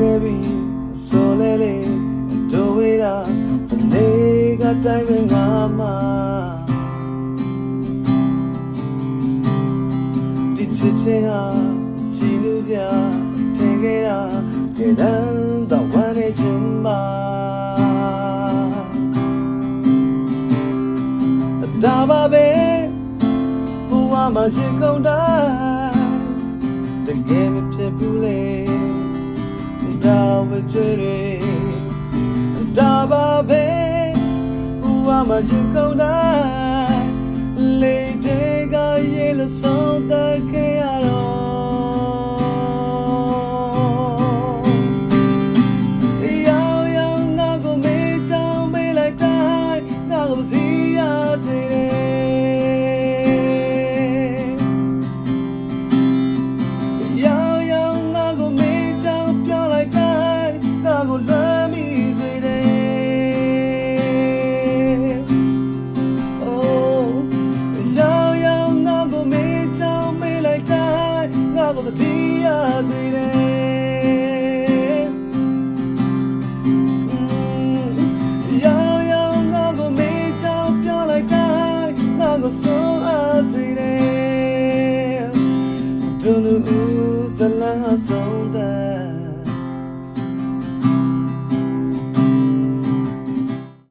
ခဲ့ပြီဆိုလဲလေတို့ဝေးတာနေကတိုင်းပဲငါမှဒီချစ်ချင်းဟာကြည်လို့စရာထင်ခဲ့တာကဲတမ်းတော့ဝမ်းနေချင်ပါဒါပါပဲဘဝမှာရှိကုန်တိုင်းတကယ်မဖြစ်ဘူးလေဒါဝချွေတွေဒါပါပဲဘဝမှာရှိကုန်တိုင်းလေတွေကရေလို့ဆုံးသက်ခဲ့ရတော့ဒီရစေတယ်ရောင်ရောင်ငါကိုမေးချောင်းပြောလိုက်တိုင်းငါကိုဆုံးအားစေတယ်ဒုနူဇလန်းဆုံးတဲ့